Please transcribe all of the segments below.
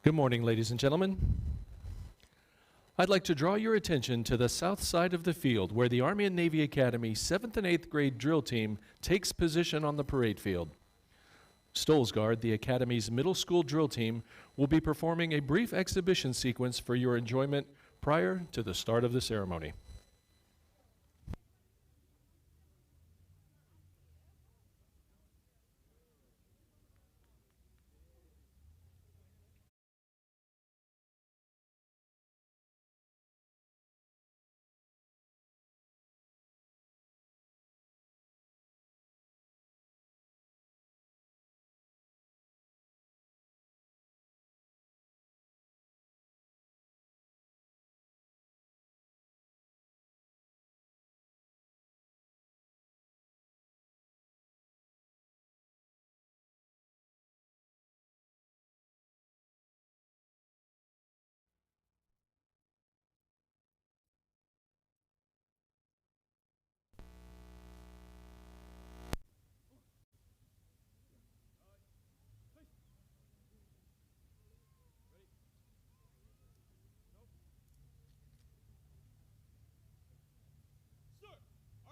Good morning, ladies and gentlemen. I'd like to draw your attention to the south side of the field where the Army and Navy Academy 7th and 8th grade drill team takes position on the parade field. Stolzgard, the Academy's middle school drill team, will be performing a brief exhibition sequence for your enjoyment prior to the start of the ceremony.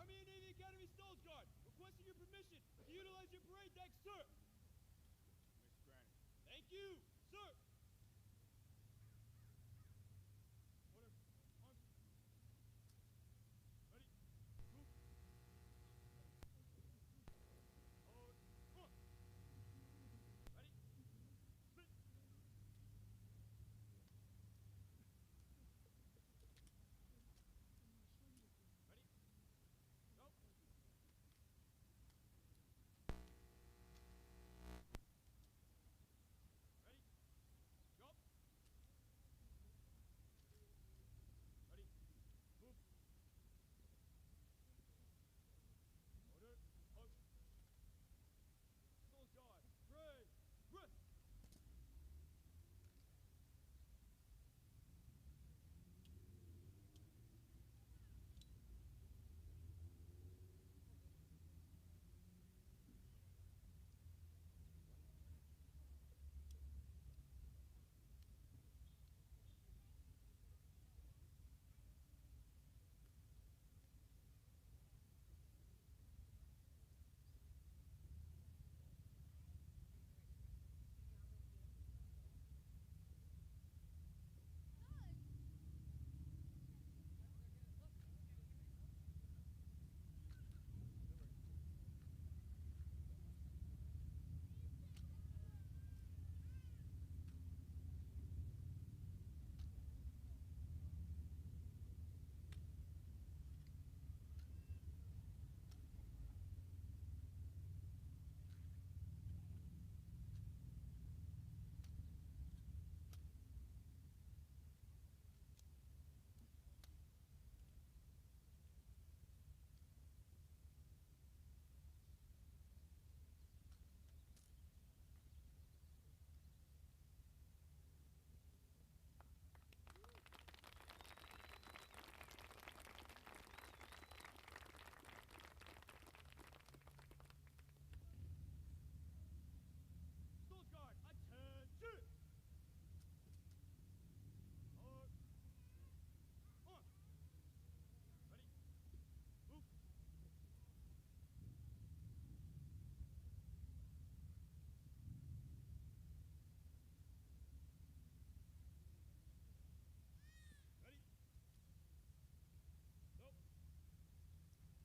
Army and Navy Academy Stolzgard, requesting your permission to utilize your parade deck, sir. Permission granted. Thank you, sir. Order. Arms. Ready. Move. Hold. On. Ready. Split. Ready. Go. Ready. Go. Ready. Move. Order. Out. Stolzgard. Parade. Rest. Stolzgard, attention! Hold. On. Ready. Move. Ready.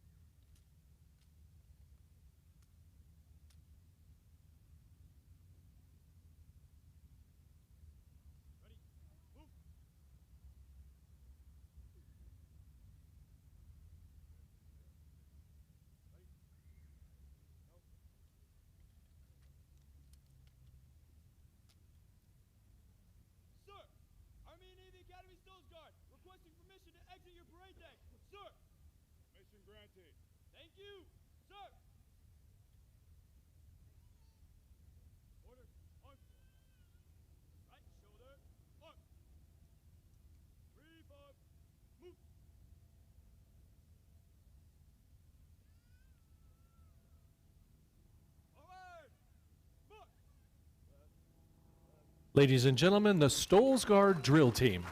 Go. Ready. Move. Ready. Go. Sir, Army and Navy Academy Stolzgard, requesting permission to exit your parade deck. Sir. Permission granted. Thank you, sir. Order. Arm. Right shoulder. Arm. 3-5. Move. Forward. March. Left. Left. Ladies and gentlemen, the Stoles Guard drill team.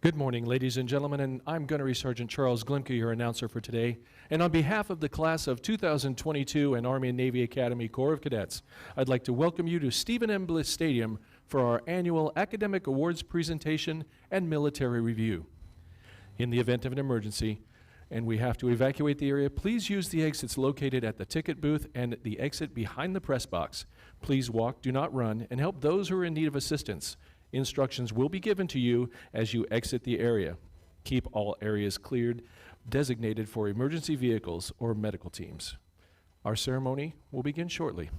Good morning, ladies and gentlemen, and I'm Gunnery Sergeant Charles Glimke, your announcer for today. And on behalf of the class of 2022 and Army and Navy Academy Corps of Cadets, I'd like to welcome you to Stephen M. Bliss Stadium for our annual Academic Awards presentation and military review. In the event of an emergency, and we have to evacuate the area, please use the exits located at the ticket booth and the exit behind the press box. Please walk, do not run, and help those who are in need of assistance. Instructions will be given to you as you exit the area. Keep all areas cleared, designated for emergency vehicles or medical teams. Our ceremony will begin shortly.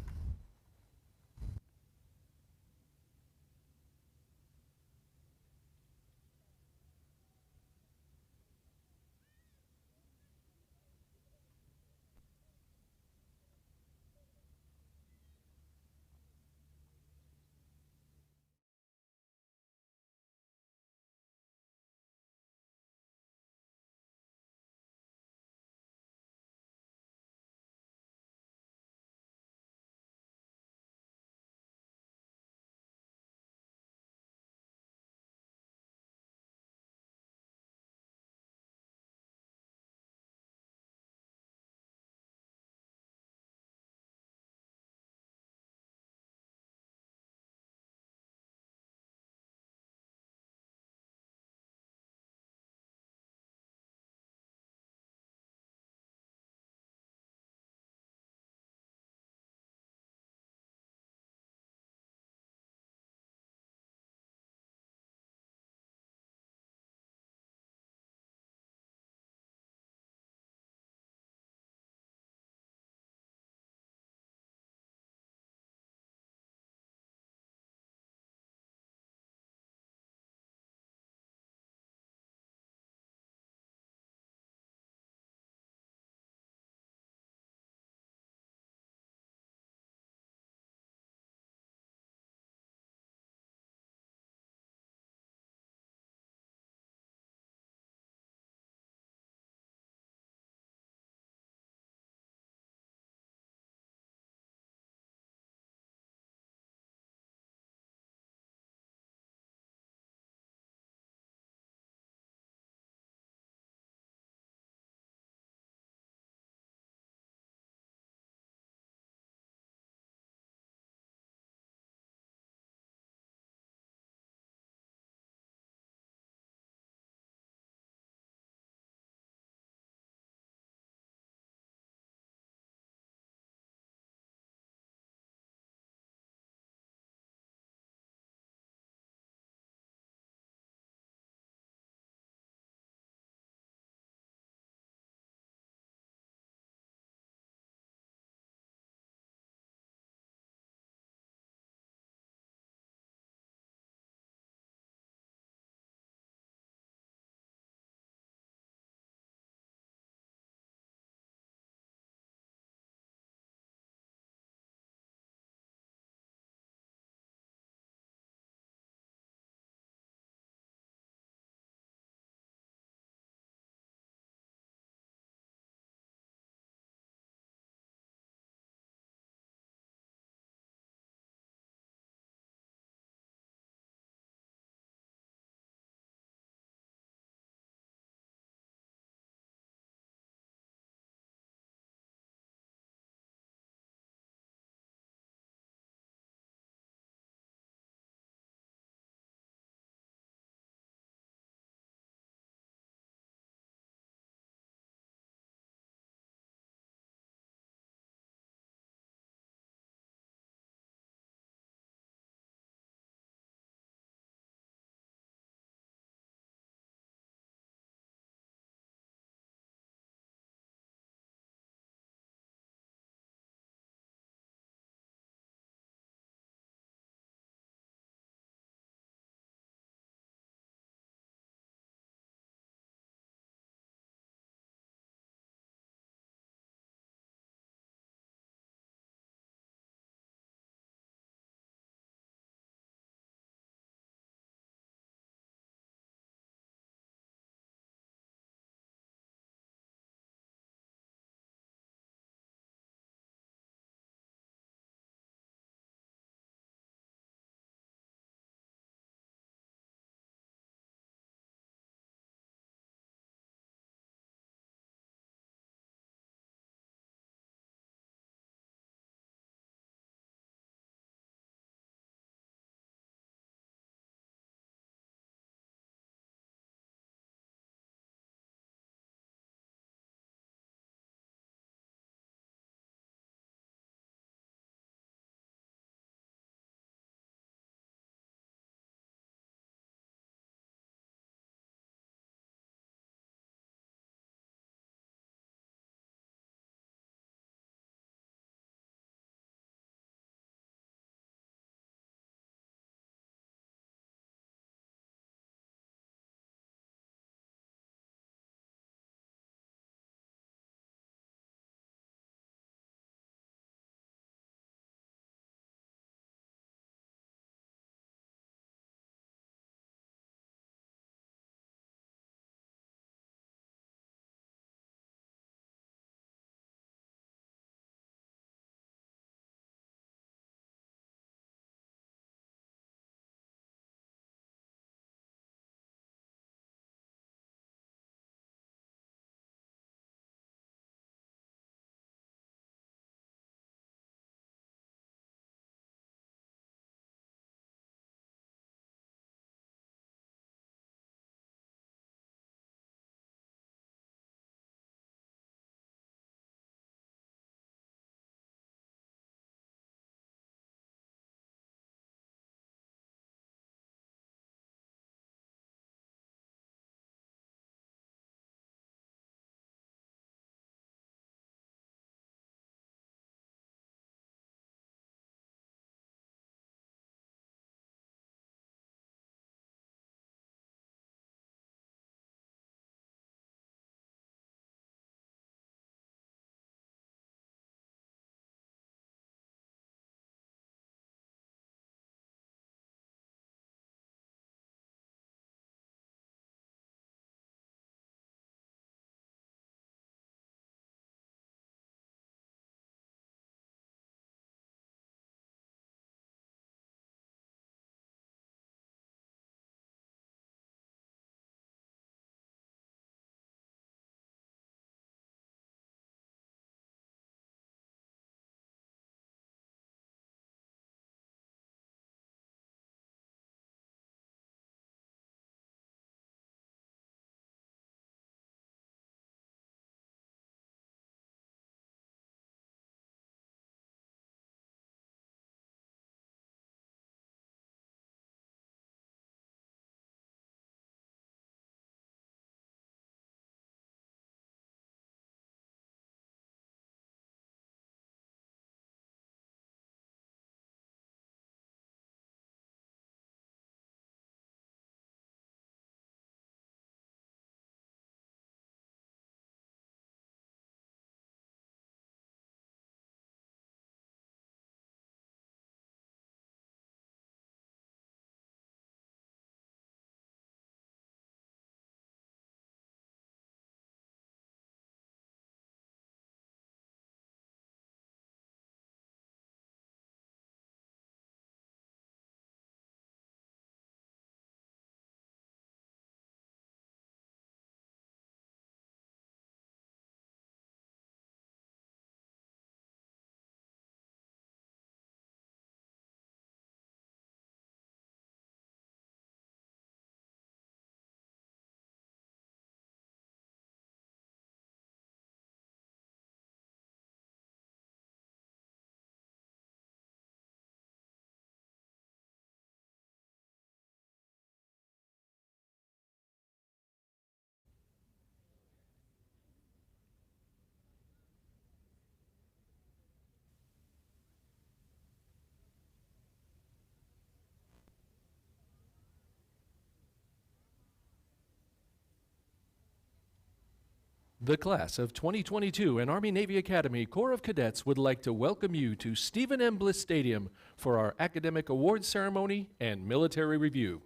The class of 2022 and Army-Navy Academy Corps of Cadets would like to welcome you to Stephen M. Bliss Stadium for our academic awards ceremony and military review.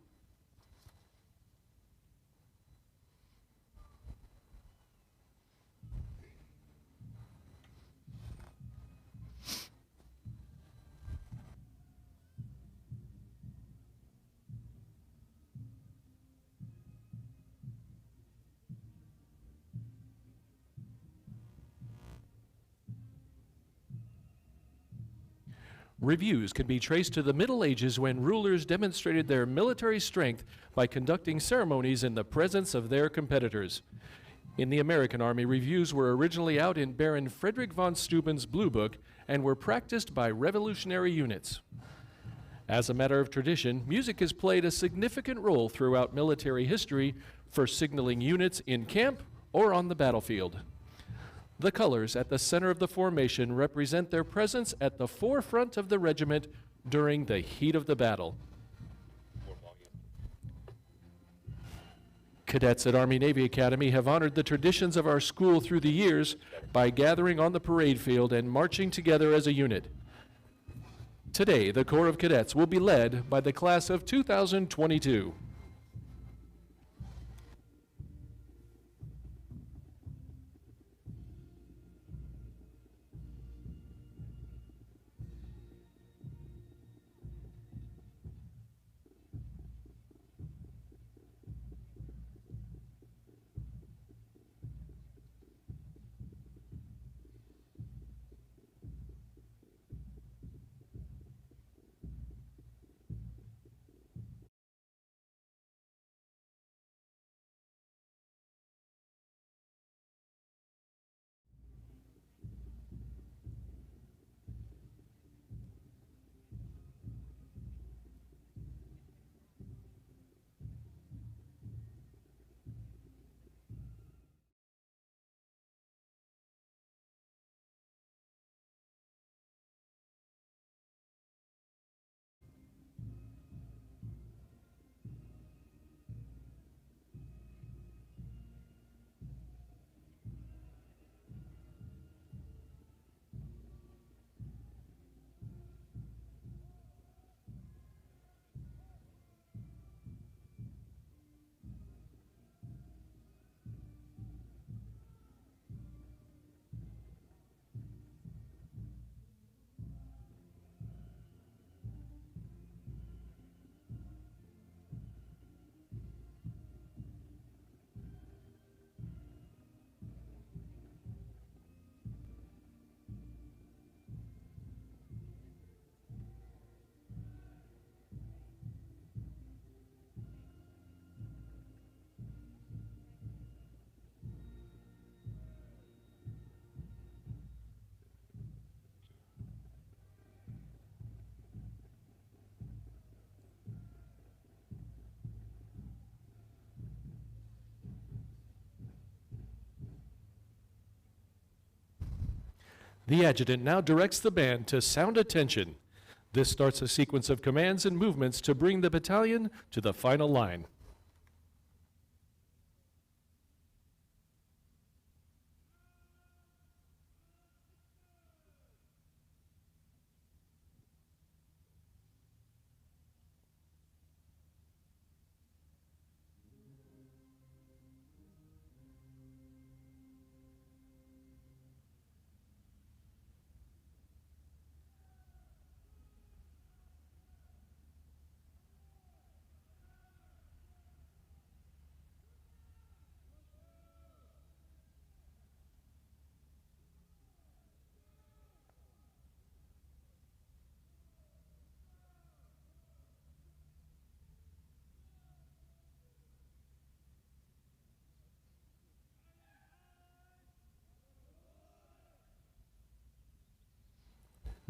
Reviews can be traced to the Middle Ages when rulers demonstrated their military strength by conducting ceremonies in the presence of their competitors. In the American Army, reviews were originally out in Baron Frederick von Steuben's Blue Book and were practiced by revolutionary units. As a matter of tradition, music has played a significant role throughout military history for signaling units in camp or on the battlefield. The colors at the center of the formation represent their presence at the forefront of the regiment during the heat of the battle. Cadets at Army-Navy Academy have honored the traditions of our school through the years by gathering on the parade field and marching together as a unit. Today, the Corps of Cadets will be led by the class of 2022. The adjutant now directs the band to sound attention. This starts a sequence of commands and movements to bring the battalion to the final line.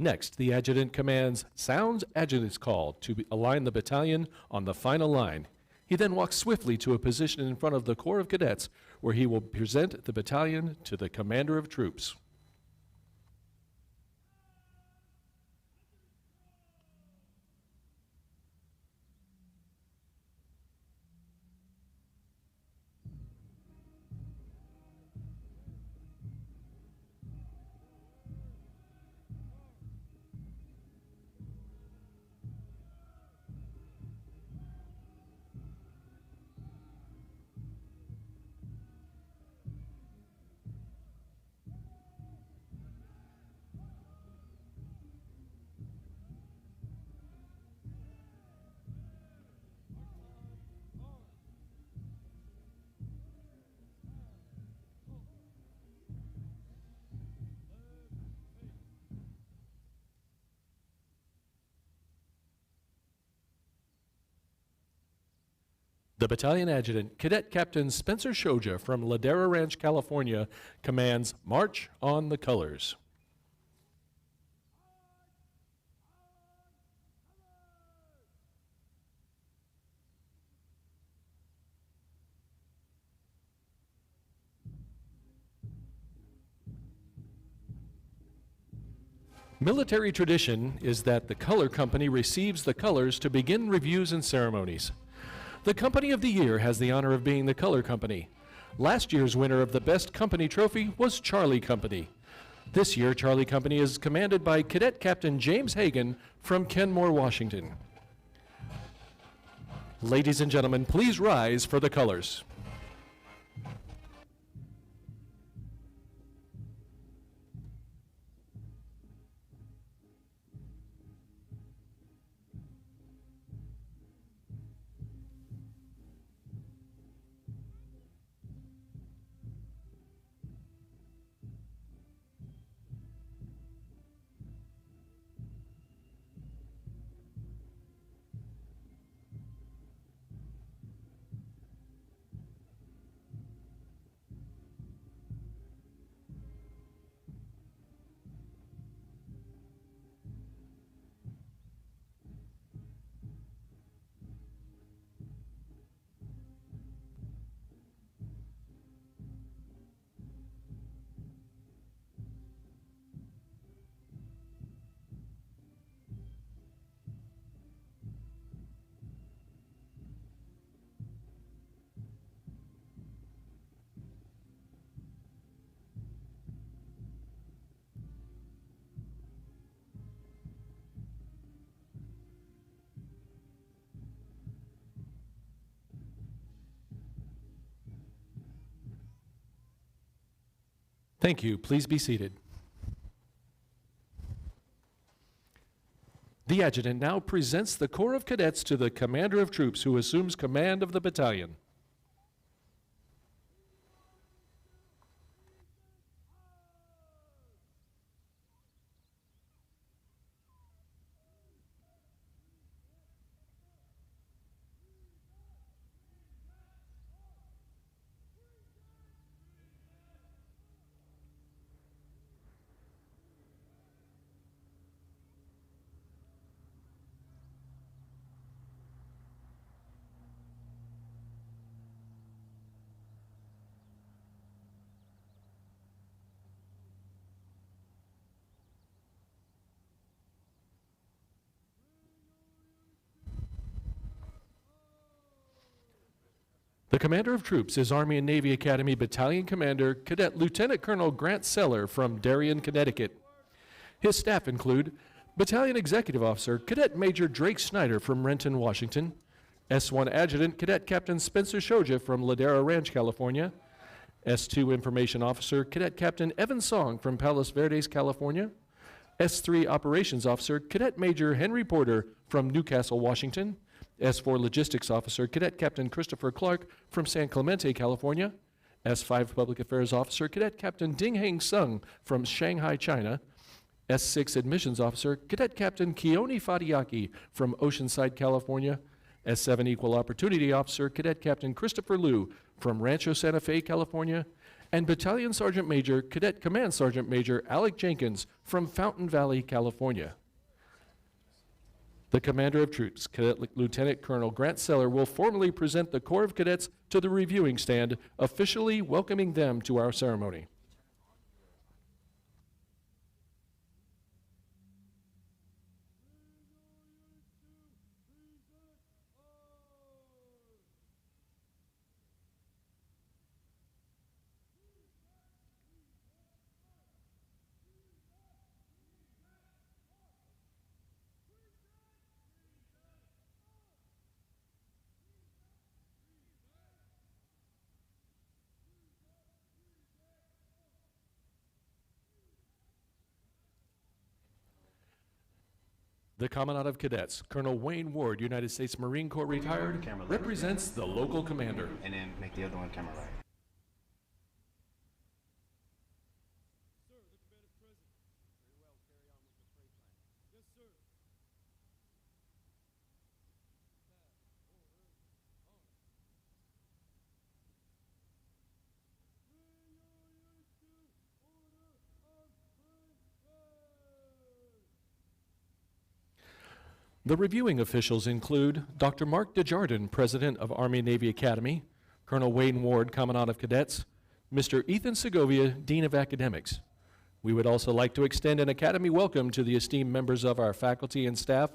Next, the adjutant commands sounds adjutant's call to align the battalion on the final line. He then walks swiftly to a position in front of the Corps of Cadets where he will present the battalion to the commander of troops. The battalion adjutant, Cadet Captain Spencer Shoja from Ladera Ranch, California, commands March on the Colors. Military tradition is that the color company receives the colors to begin reviews and ceremonies. The Company of the Year has the honor of being the Color Company. Last year's winner of the Best Company Trophy was Charlie Company. This year, Charlie Company is commanded by Cadet Captain James Hagan from Kenmore, Washington. Ladies and gentlemen, please rise for the colors. Thank you. Please be seated. The adjutant now presents the Corps of Cadets to the Commander of Troops, who assumes command of the battalion. The Commander of Troops is Army and Navy Academy Battalion Commander Cadet Lieutenant Colonel Grant Seller from Darien, Connecticut. His staff include Battalion Executive Officer Cadet Major Drake Snyder from Renton, Washington, S1 Adjutant Cadet Captain Spencer Shoja from Ladera Ranch, California, S2 Information Officer Cadet Captain Evan Song from Palos Verdes, California, S3 Operations Officer Cadet Major Henry Porter from Newcastle, Washington, S4 Logistics Officer Cadet Captain Christopher Clark from San Clemente, California, S5 Public Affairs Officer Cadet Captain Ding Heng Sung from Shanghai, China, S6 Admissions Officer Cadet Captain Keone Fadiaki from Oceanside, California, S7 Equal Opportunity Officer Cadet Captain Christopher Liu from Rancho Santa Fe, California, and Battalion Sergeant Major Cadet Command Sergeant Major Alec Jenkins from Fountain Valley, California. The Commander of Troops, Cadet Lieutenant Colonel Grant Seller, will formally present the Corps of Cadets to the reviewing stand, officially welcoming them to our ceremony. The Commandant of Cadets, Colonel Wayne Ward, United States Marine Corps retired, represents the local commander. And then make the other one camera right. Sir, the commander present. Very well, carry on with the parade plan. Yes, sir. The reviewing officials include Dr. Mark DeJardin, President of Army and Navy Academy, Colonel Wayne Ward, Commandant of Cadets, Mr. Ethan Segovia, Dean of Academics. We would also like to extend an Academy welcome to the esteemed members of our faculty and staff,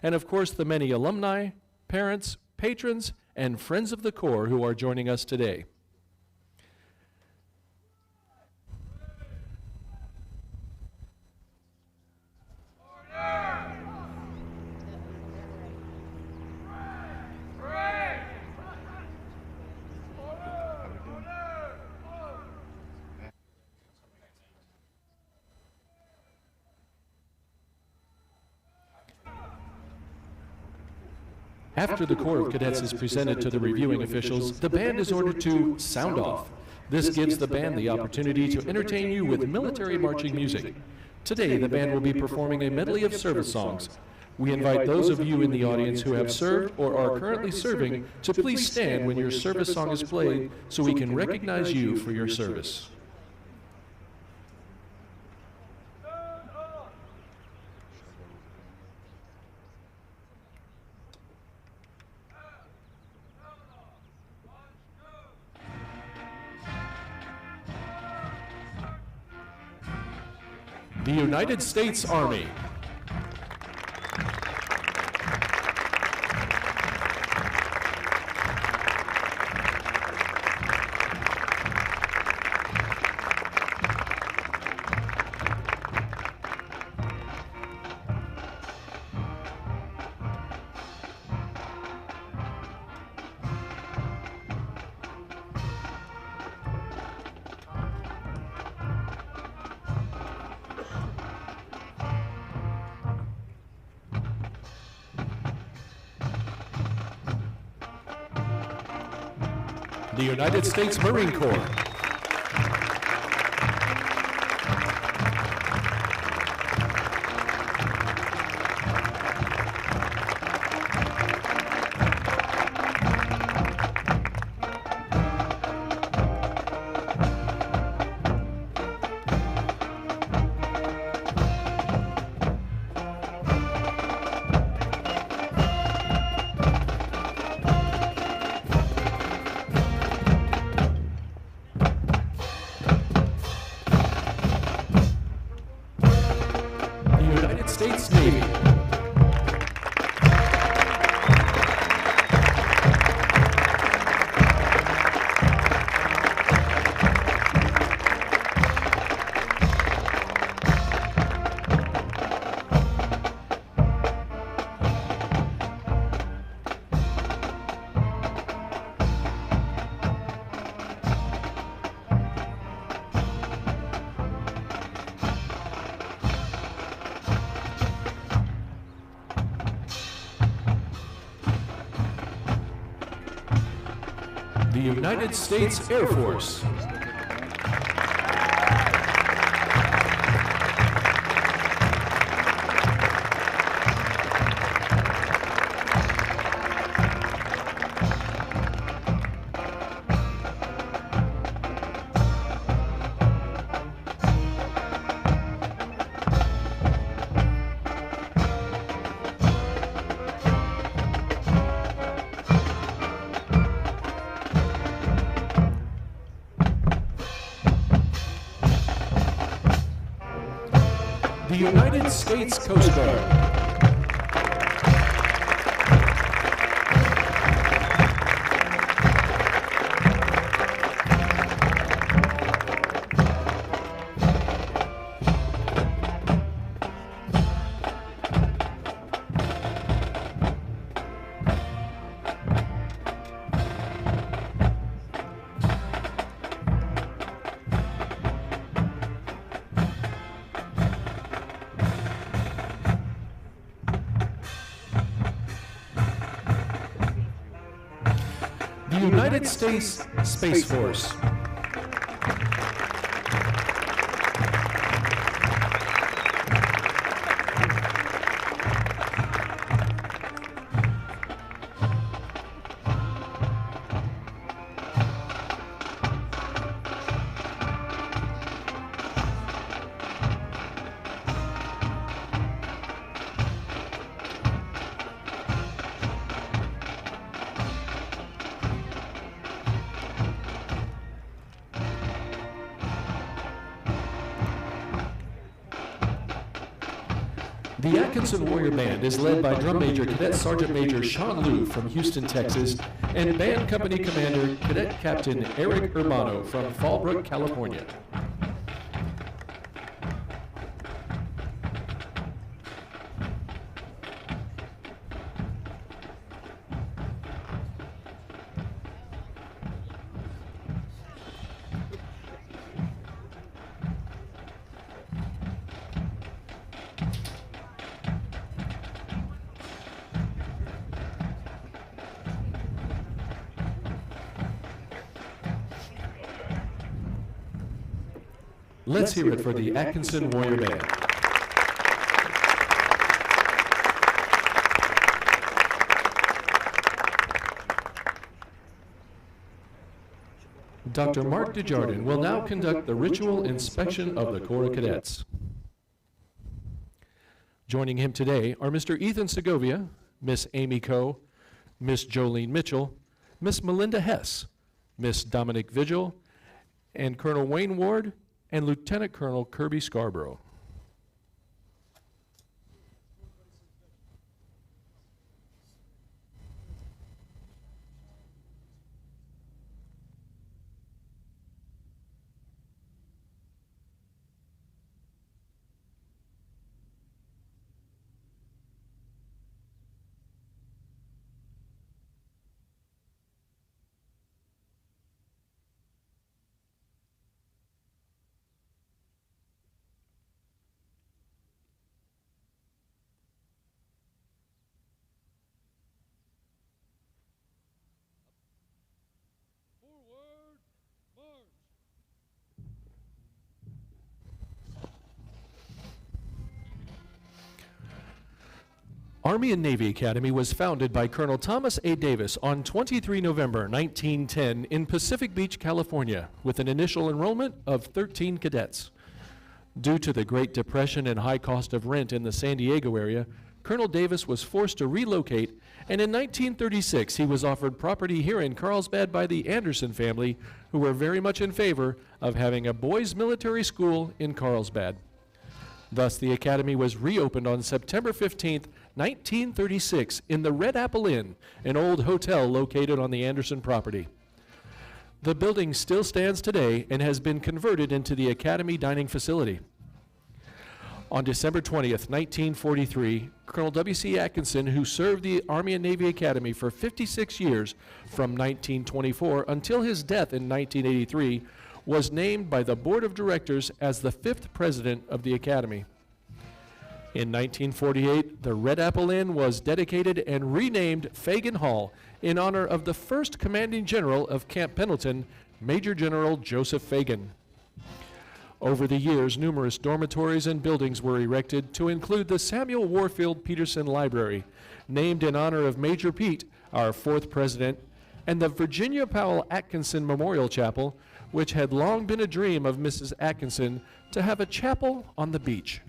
and of course the many alumni, parents, patrons, and friends of the Corps who are joining us today. After the Corps of Cadets is presented to the reviewing officials, the band is ordered to sound off. This gives the band the opportunity to entertain you with military marching music. Today, the band will be performing a medley of service songs. We invite those of you in the audience who have served or are currently serving to please stand when your service song is played so we can recognize you for your service. The United States Army. The United States Marine Corps. States Navy. The United States Air Force. The United States Coast Guard. The United States Space Force. The Atkinson Warrior Band is led by Drum Major Cadet Sergeant Major Sean Liu from Houston, Texas, and Band Company Commander Cadet Captain Eric Urbano from Fallbrook, California. Let's hear it for the Atkinson Warrior Band. Dr. Mark Desjardins will now conduct the ritual inspection of the Corps of Cadets. Joining him today are Mr. Ethan Segovia, Miss Amy Coe, Miss Jolene Mitchell, Miss Melinda Hess, Miss Dominic Vigil, and Colonel Wayne Ward, and Lieutenant Colonel Kirby Scarborough. Forward, march. Army and Navy Academy was founded by Colonel Thomas A. Davis on 23 November 1910 in Pacific Beach, California, with an initial enrollment of 13 cadets. Due to the Great Depression and high cost of rent in the San Diego area, Colonel Davis was forced to relocate, and in 1936 he was offered property here in Carlsbad by the Anderson family, who were very much in favor of having a boys' military school in Carlsbad. Thus, the academy was reopened on September 15, 1936 in the Red Apple Inn, an old hotel located on the Anderson property. The building still stands today and has been converted into the Academy dining facility. On December 20th, 1943, Colonel Wc Atkinson, who served the Army and Navy Academy for 56 years from 1924 until his death in 1983, was named by the Board of Directors as the 5th President of the Academy. In 1948, the Red Apple Inn was dedicated and renamed Fagan Hall in honor of the first Commanding General of Camp Pendleton, Major General Joseph Fagan. Over the years, numerous dormitories and buildings were erected to include the Samuel Warfield Peterson Library, named in honor of Major Pete, our 4th President, and the Virginia Powell Atkinson Memorial Chapel, which had long been a dream of Mrs. Atkinson to have a chapel on the beach.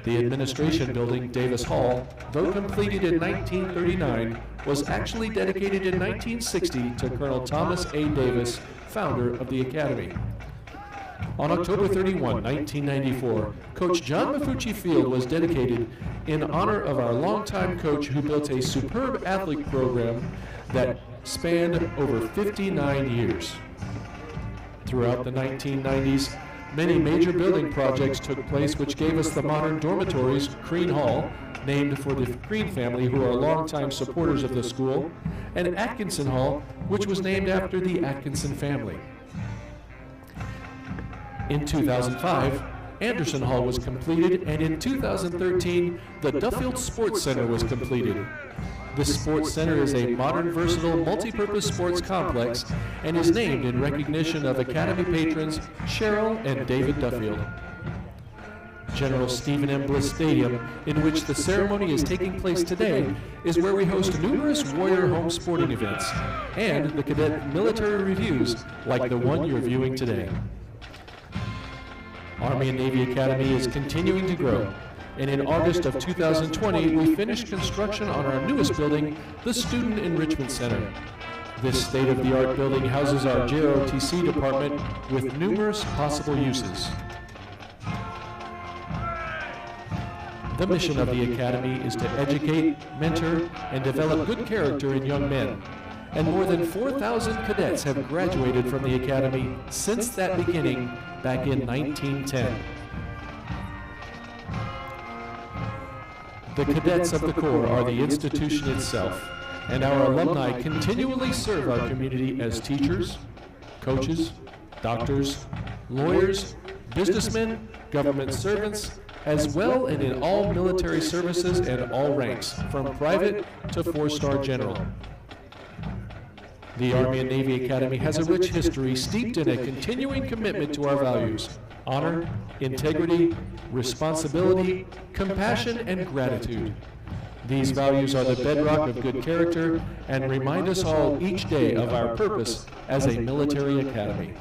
The administration building, Davis Hall, though completed in 1939, was actually dedicated in 1960 to Colonel Thomas A. Davis, founder of the Academy. On October 31, 1994, Coach John Mafucci Field was dedicated in honor of our longtime coach who built a superb athlete program that spanned over 59 years. Throughout the 1990s, many major building projects took place which gave us the modern dormitories, Crean Hall, named for the Crean family who are longtime supporters of the school, and Atkinson Hall, which was named after the Atkinson family. In 2005, Anderson Hall was completed, and in 2013, the Duffel Sports Center was completed. This sports center is a modern, versatile, multi-purpose sports complex and is named in recognition of Academy patrons Cheryl and David Duffield. General Stephen M. Bliss Stadium, in which the ceremony is taking place today, is where we host numerous Warrior home sporting events and the cadet military reviews like the one you're viewing today. Army and Navy Academy is continuing to grow, and in August of 2020, we finished construction on our newest building, the Student Enrichment Center. This state-of-the-art building houses our JROTC department with numerous possible uses. The The mission of the Academy is to educate, mentor, and develop good character in young men. And more than 4,000 cadets have graduated from the Academy since that beginning back in 1910. The cadets of the Corps are the institution itself, and our alumni continually serve our community as teachers, coaches, doctors, lawyers, businessmen, government servants, as well and in all military services and all ranks, from private to four-star general. The Army and Navy Academy has a rich history steeped in a continuing commitment to our values: honor, integrity, responsibility, compassion, and gratitude. These values are the bedrock of good character and remind us all each day of our purpose as a military academy.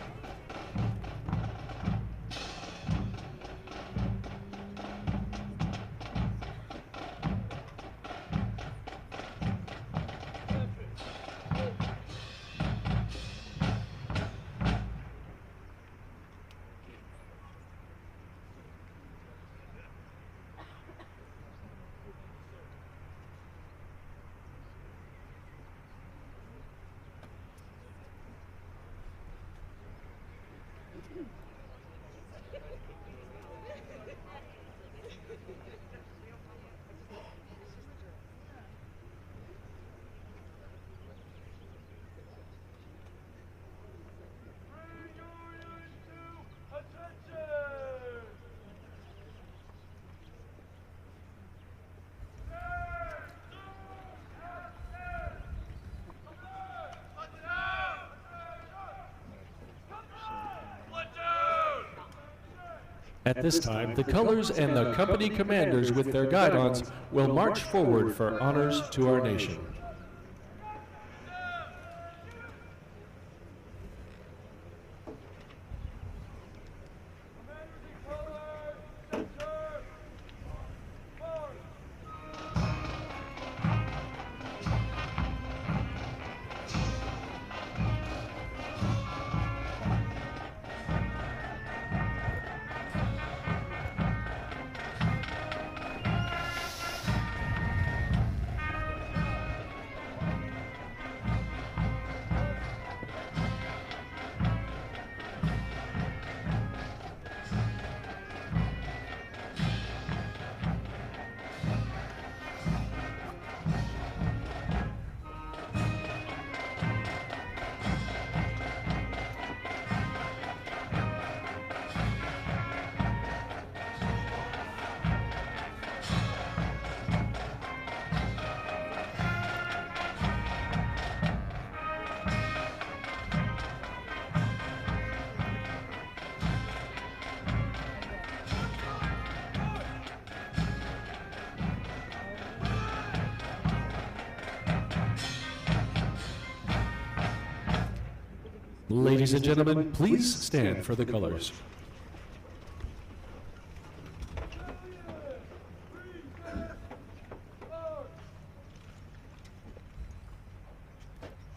At this time, the colors and the company commanders with their guidons will march forward for honors to our nation. Ladies and gentlemen, please stand for the colors.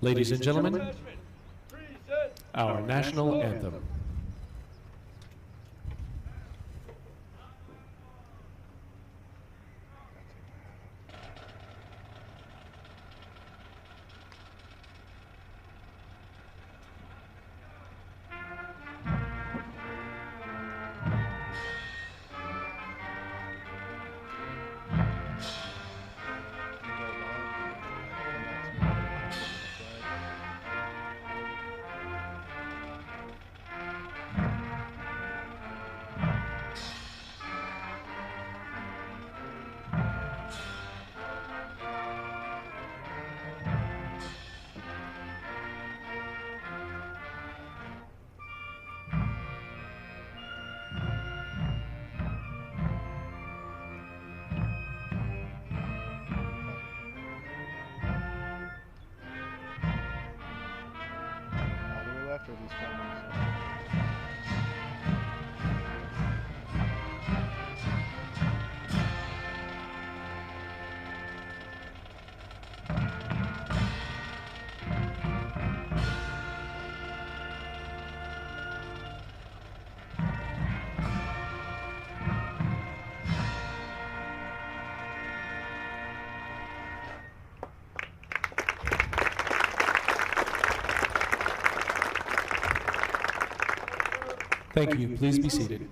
Ladies and gentlemen, our national anthem. After these families. Thank you. Please be seated.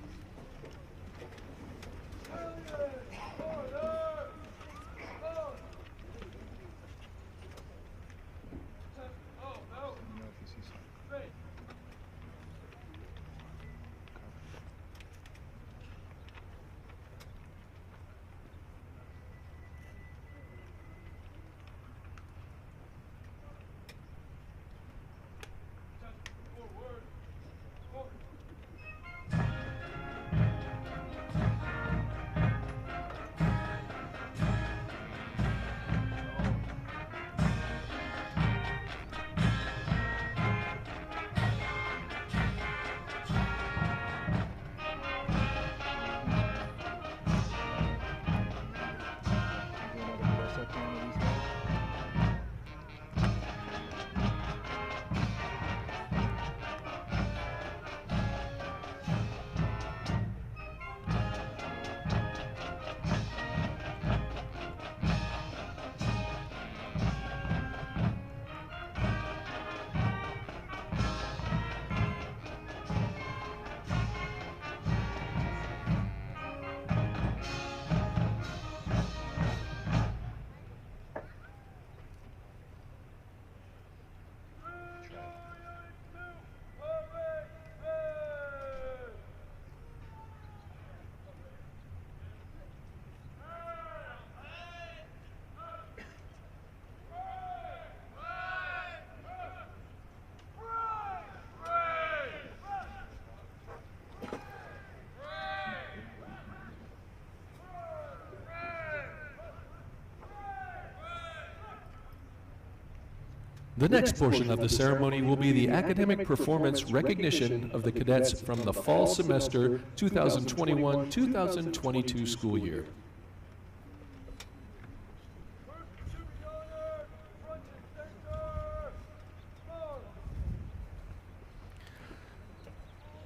The next portion of the ceremony will be the academic performance recognition of the cadets from the fall semester 2021-2022 school year.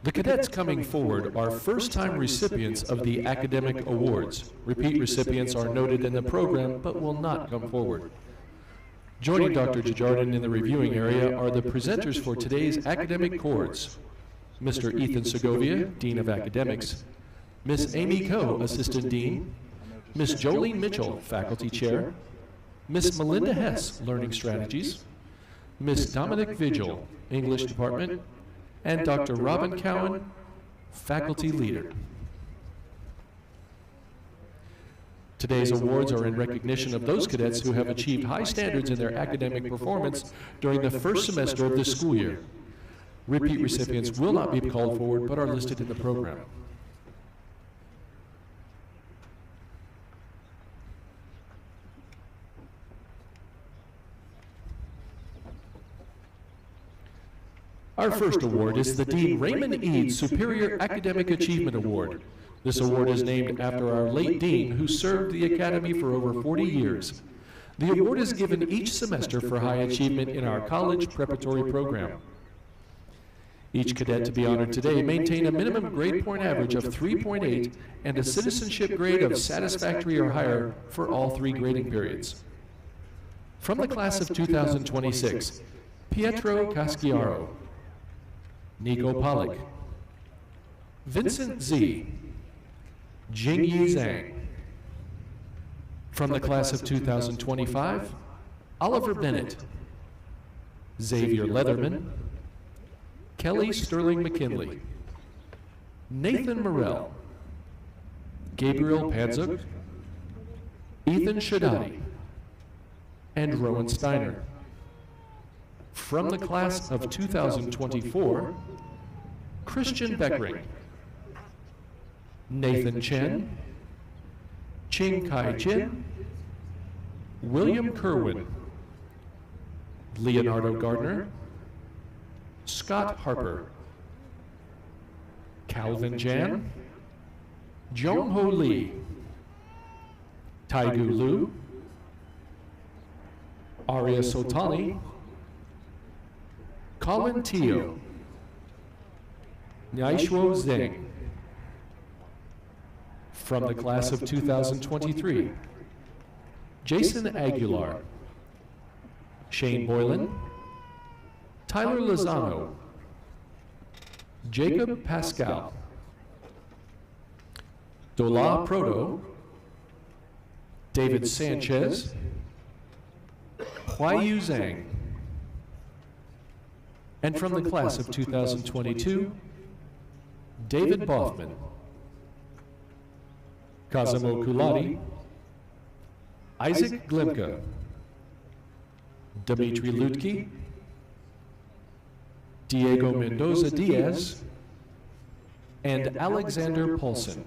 The cadets coming forward are first-time recipients of the academic awards. Repeat recipients are noted in the program but will not come forward. Joining Dr. Jardin in the reviewing area are the presenters for today's academic chords. Mr. Ethan Segovia, Dean of Academics, Miss Amy Coe, Assistant Dean, Miss Jolene Mitchell, Faculty Chair, Miss Melinda Hess, Learning Strategies, Miss Dominic Vigil, English Department, and Dr. Robin Cowan, Faculty Leader. Today's awards are in recognition of those cadets who have achieved high standards in their academic performance during the first semester of this school year. Repeat recipients will not be called forward but are listed in the program. Our first award is the Dean Raymond Eads Superior Academic Achievement Award. This award is named after our late dean who served the Academy for over 40 years. The award is given each semester for high achievement in our college preparatory program. Each cadet to be honored today maintained a minimum grade point average of 3.8 and a citizenship grade of satisfactory or higher for all 3 grading periods. From the class of 2026, Pietro Casciaro, Nico Pollack, Vincent Z., Jingyi Zhang. From the class of 2025, Oliver Bennett, Xavier Leatherman, Kelly Sterling McKinley, Nathan Morrell, Gabriel Panzuk, Ethan Shadadi, and Rowan Steiner. From the class of 2024, Christian Beckering, Nathan Chen, Ching Kai Chin, William Kerwin, Leonardo Gardner, Scott Harper, Calvin Jan, Jong Ho Lee, Taigu Liu, Arya Sotani, Colin Teo, Nyaishuo Zheng. From the class of 2023, Jason Aguilar, Shane Boylan, Tyler Lozano, Jacob Pascal, Dola Proto, David Sanchez, Huayu Zhang. And from the class of 2022, David Bothman, Kazamo Kulati, Isaac Glimka, Dmitry Lutke, Diego Mendoza Diaz, and Alexander Paulson.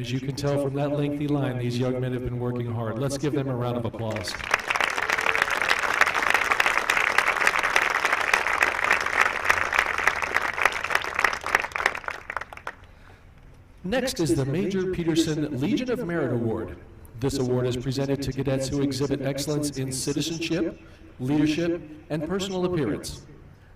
As you can tell from that lengthy line, these young men have been working hard. Let's give them a round of applause. Next is the Major Peterson Legion of Merit Award. This award is presented to cadets who exhibit excellence in citizenship, leadership, and personal appearance.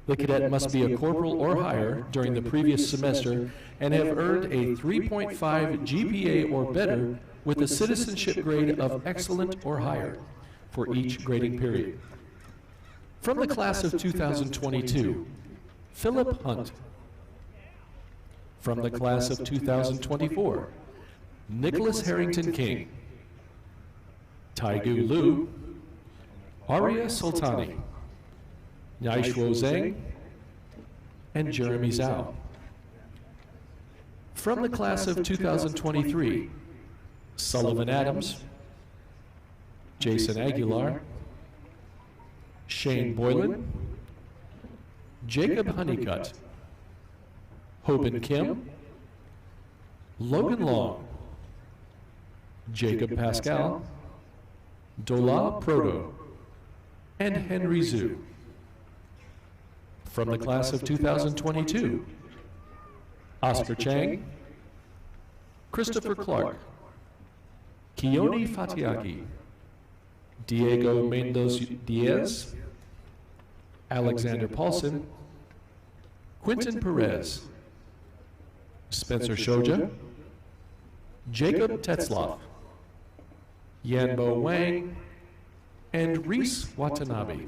The cadet must be a corporal or higher during the previous semester and have earned a 3.5 GPA or better with a citizenship grade of excellent or higher for each grading period. From the class of 2022, Philip Hunt. From the class of 2024, Nicholas Harrington King, Taigu Liu, Arya Sultani, Yaishuo Zhang, and Jeremy Zhao. From the class of 2023, Sullivan Adams, Jason Aguilar, Shane Boylan, Jacob Honeycutt, Hoban Kim, Logan Long, Jacob Pascal, Dola Proto, and Henry Zhu. From the class of 2022, Oscar Chang, Christopher Clark, Keone Fatiaki, Diego Mendoza Diaz, Alexander Paulson, Quentin Perez, Spencer Shoja, Jacob Tetzloff, Yanbo Wang, and Reese Watanabe.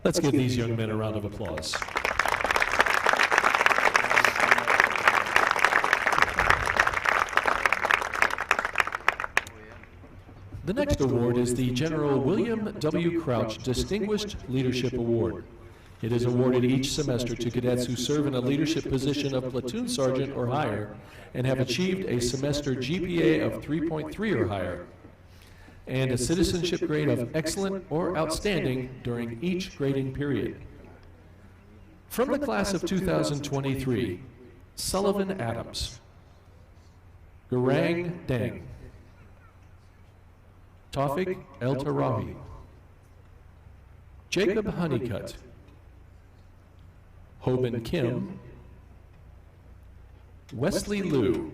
Let's give these young men a round of applause. The next award is the General William W. Crouch Distinguished Leadership Award. It is awarded each semester to cadets who serve in a leadership position of platoon sergeant or higher and have achieved a semester GPA of 3.3 or higher, and a citizenship grade of excellent or outstanding during each grading period. From the class of 2023, Sullivan Adams, Garang Deng, Tawfiq El Tarawi, Jacob Honeycutt, Hoban Kim, Wesley Liu,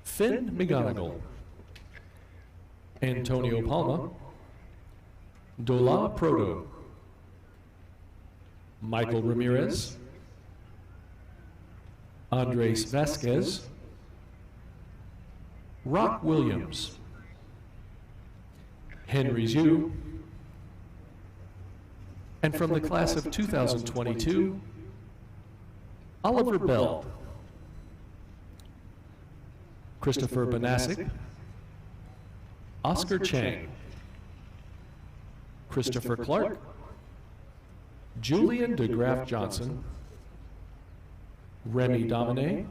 Finn McGonigal, Antonio Palma, Dola Proto, Michael Ramirez, Andres Vasquez, Rock Williams, Henry Zhu, and from the class of 2022, Oliver Bell, Christopher Banasic, Oscar Chang, Christopher Clark, Julian DeGraff Johnson, Remy Domine,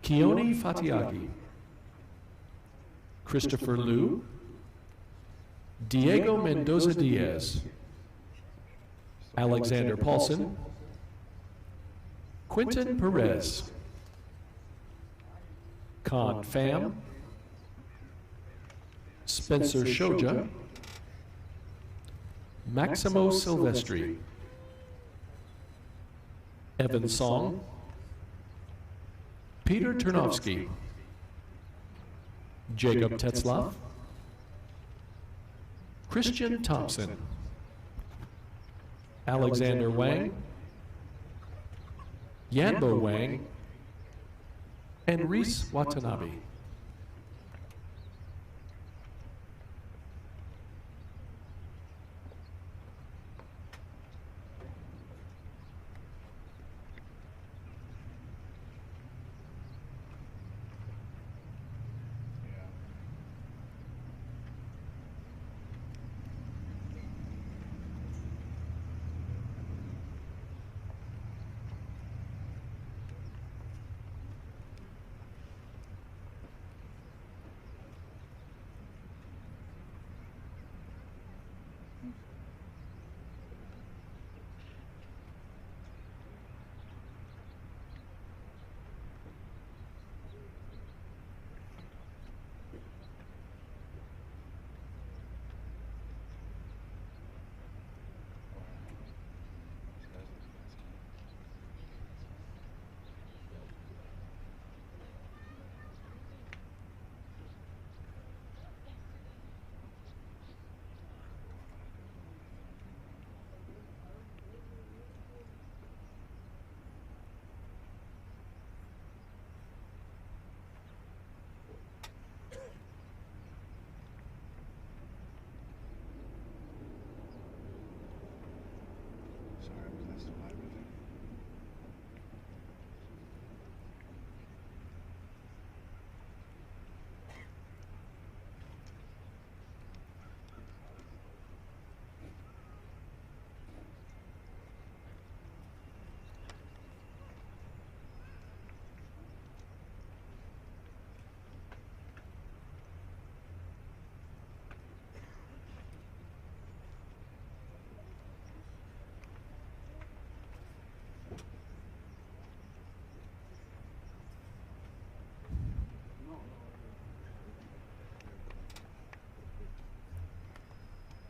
Keone Fatiagi, Christopher Liu, Diego Mendoza Diaz, Alexander Paulson, Quentin Perez, Khan Pham, Spencer Shoja, Maximo Silvestri, Evan Song, Peter Ternovsky, Jacob Tetzlaff, Christian Thompson, Alexander Wang, Yanbo Wang, and Reese Watanabe.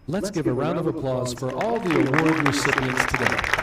Let's give a round of applause for all the award recipients today.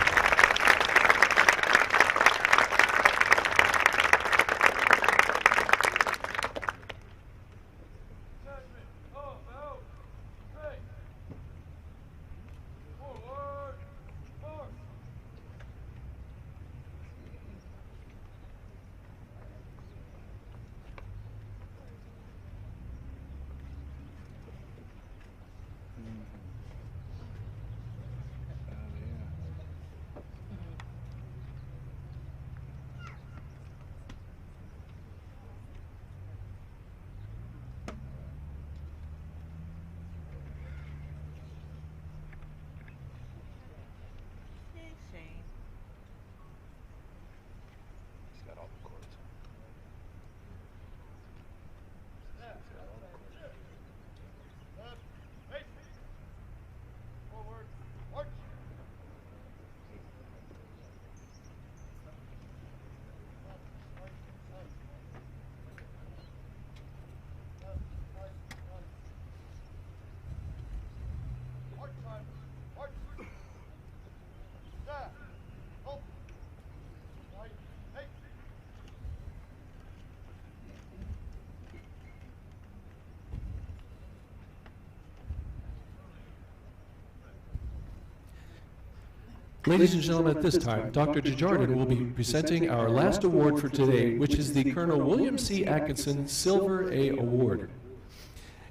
Ladies and gentlemen, at this time, Dr. Jardin will be presenting our last award for today, which is the Colonel William C. Atkinson Silver A Award.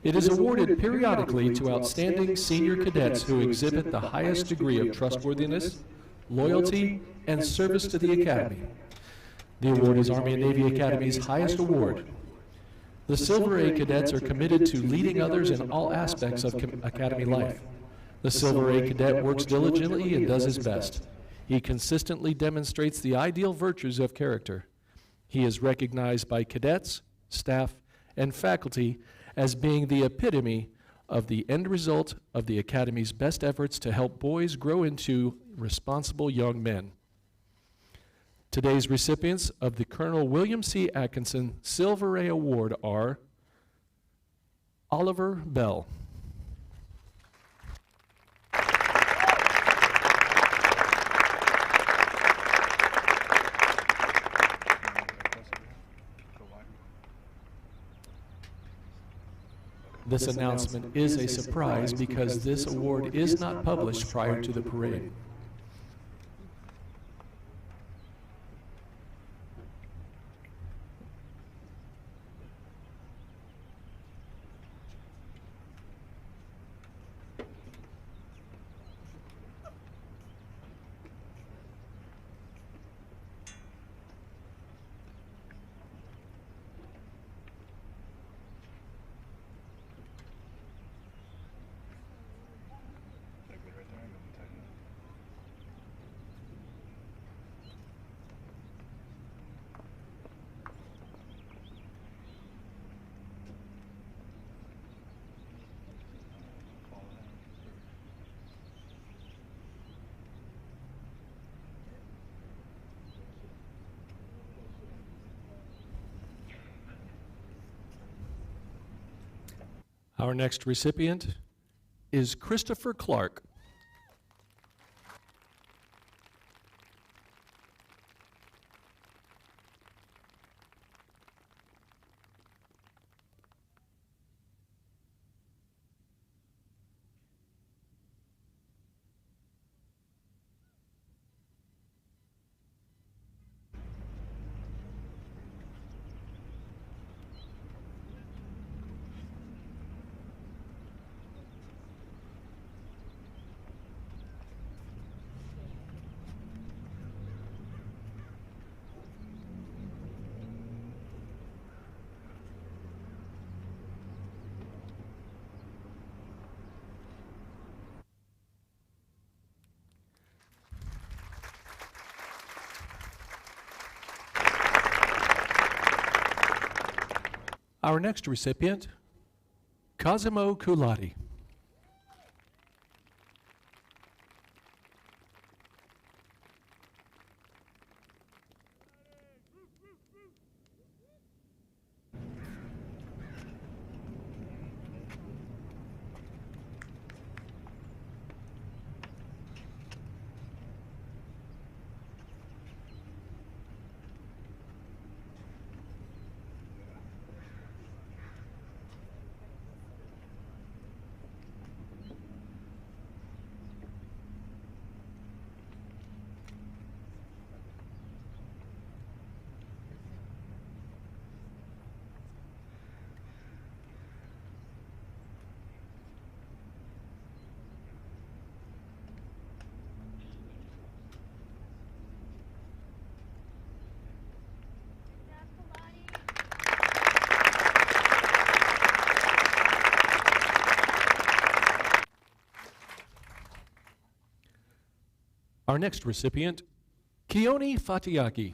It is awarded periodically to outstanding senior cadets who exhibit the highest degree of trustworthiness, loyalty, and service to the Academy. The award is Army and Navy Academy's highest award. The Silver A cadets are committed to leading others in all aspects of Academy life. The Silver A cadet works diligently and does his best. He consistently demonstrates the ideal virtues of character. He is recognized by cadets, staff, and faculty as being the epitome of the end result of the Academy's best efforts to help boys grow into responsible young men. Today's recipients of the Colonel William C. Atkinson Silver A Award are Oliver Bell, This announcement is a surprise because this award is not published prior to the parade. Our next recipient is Christopher Clark. Our next recipient, Cosimo Culati. Our next recipient, Keone Fatiaki.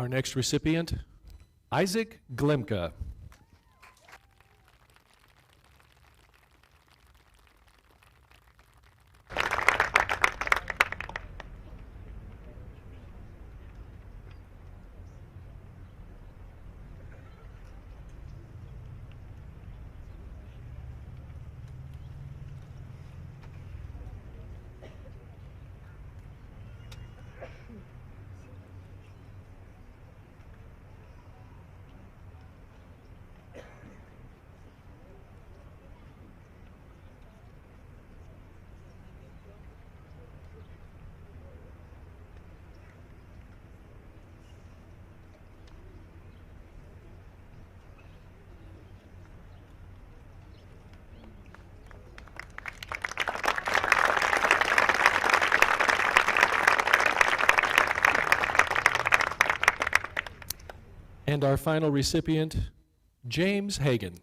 Our next recipient, Isaac Glemka. And our final recipient, James Hagan.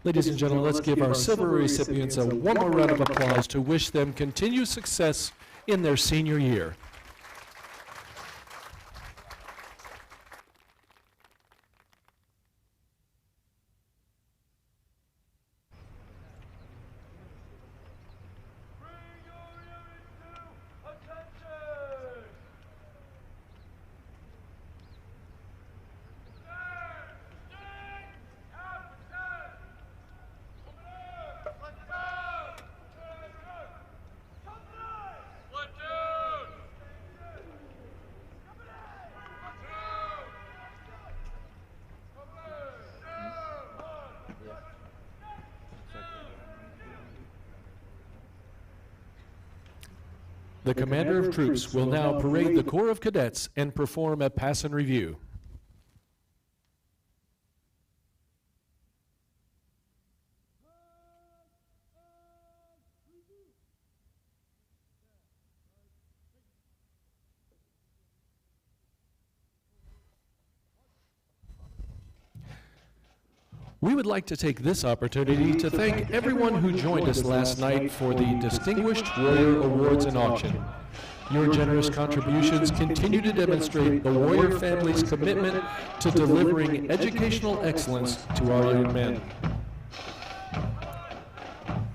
Ladies and gentlemen, let's give our silver recipients one more round of applause to wish them continued success in their senior year. The Commander of Troops will now parade the Corps of Cadets and perform a pass and review. We would like to take this opportunity to thank everyone who joined us last night for the Distinguished Warrior Awards and Auction. Your generous contributions continue to demonstrate the Warrior family's commitment to delivering educational excellence to our young men.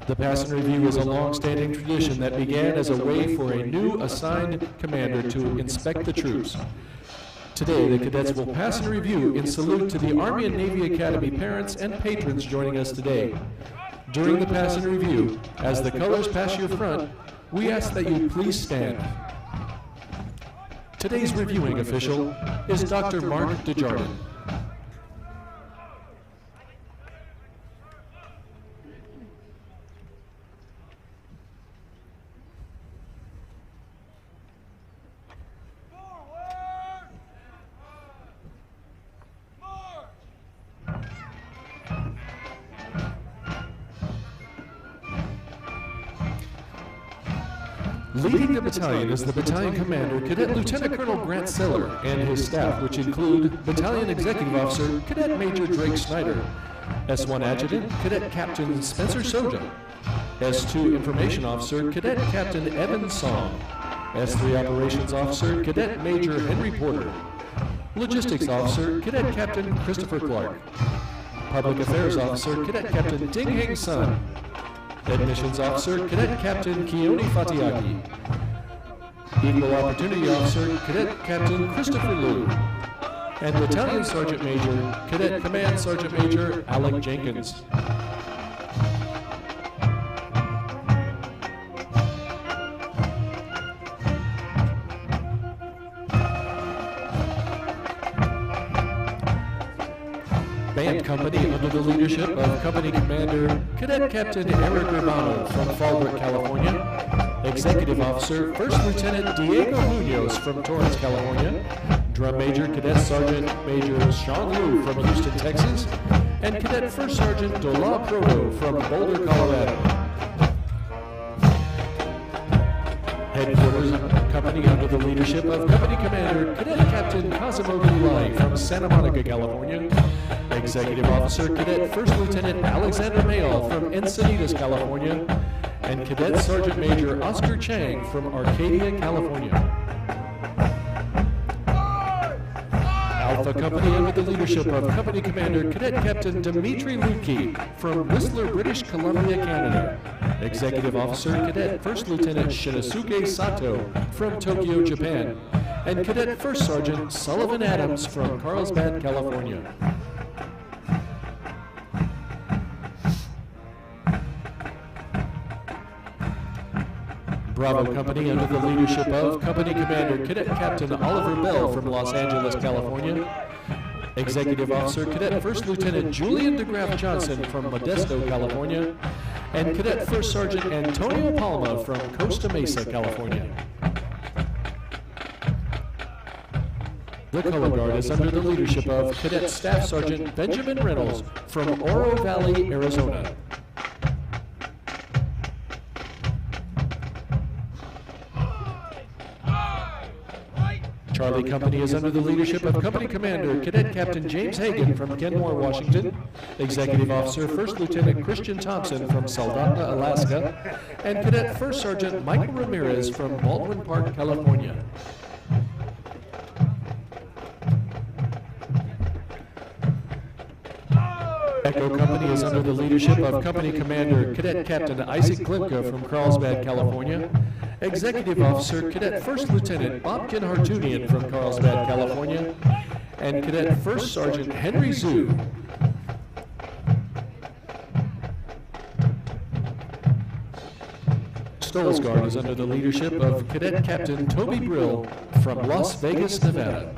The Pass and Review is a long-standing tradition that began as a way for a new assigned commander to inspect the troops. Today, the cadets will pass and review in salute to the Army and Navy Academy parents and patrons joining us today. During the pass and review, as the colors pass your front, we ask that you please stand. Today's reviewing official is Dr. Mark Desjardins. Leading the battalion is the battalion commander, Cadet Lieutenant Colonel Grant Seller, and his staff, which include Battalion Executive Officer, Cadet Major Drake Snyder, S1 Adjutant, Cadet Captain Spencer Soja, S2 Information Officer, Cadet Captain Evan Song, S3 Operations Officer, Cadet Major Henry Porter, Logistics Officer, Cadet Captain Christopher Clark, Public Affairs Officer, Cadet Captain Ding Heng Sun. Admissions Officer, Cadet Captain Keone Fatiaki. Equal Opportunity Officer, Cadet Captain Christopher Liu. And Battalion Sergeant Major, Cadet Command Sergeant Major Alec Jenkins. Band Company under the leadership of Company Commander Cadet Captain Eric Urbano from Fallbrook, California. Executive Officer First Lieutenant Diego Munoz from Torrance, California. Drum Major Cadet Sergeant Major Sean Liu from Houston, Texas. And Cadet First Sergeant Dola Proto from Boulder, Colorado. Headquarters Company under the leadership of Company Commander Cadet Captain Cosimo Gulai from Santa Monica, California. Executive Officer Cadet First Lieutenant Alexander Mayall from Encinitas, California. And Cadet Sergeant Major Oscar Chang from Arcadia, California. Alpha Company under the leadership of Company Commander Cadet Captain Dimitri Luki from Whistler, British Columbia, Canada. Executive Officer Cadet First Lieutenant Shinosuke Sato from Tokyo, Japan. And Cadet First Sergeant Sullivan Adams from Carlsbad, California. Bravo Company under the leadership of Company Commander Cadet Captain Oliver Bell from Los Angeles, California. Executive Officer Cadet First Lieutenant Julian DeGraff Johnson from Modesto, California. And Cadet First Sergeant Antonio Palma from Costa Mesa, California. The Color Guard is under the leadership of Cadet Staff Sergeant Benjamin Reynolds from Oro Valley, Arizona. Charlie Company is under the leadership of Company Commander Cadet Captain James Hagan from Kenmore, Washington. Executive Officer First Lieutenant Christian Thompson from Soldotna, Alaska. And Cadet First Sergeant Michael Ramirez from Baldwin Park, California. Echo Company is under the leadership of Company Commander Cadet Captain Isaac Glimka from Carlsbad, California. Executive Officer Cadet First Lieutenant Bobkin Hartunian from Carlsbad, California. And Cadet First Sergeant Henry Zhu. Stoles Guard is under the leadership of Cadet Captain Toby Brill from Las Vegas, Nevada.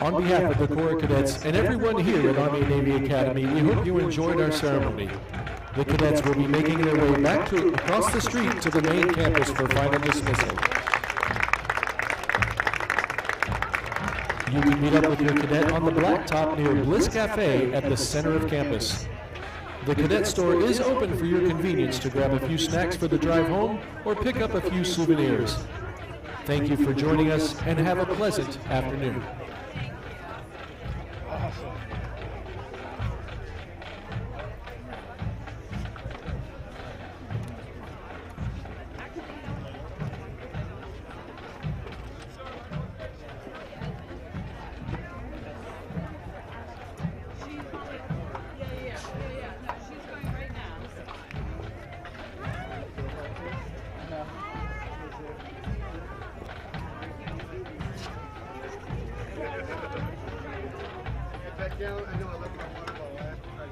On behalf of the Corps of Cadets and everyone here at Army and Navy Academy, we hope you enjoyed our ceremony. The cadets will be making their way back across the street to the main campus for final dismissal. You can meet up with your cadet on the blacktop near Bliss Cafe at the center of campus. The cadet store is open for your convenience to grab a few snacks for the drive home or pick up a few souvenirs. Thank you for joining us and have a pleasant afternoon. I know I left my water bottle last time.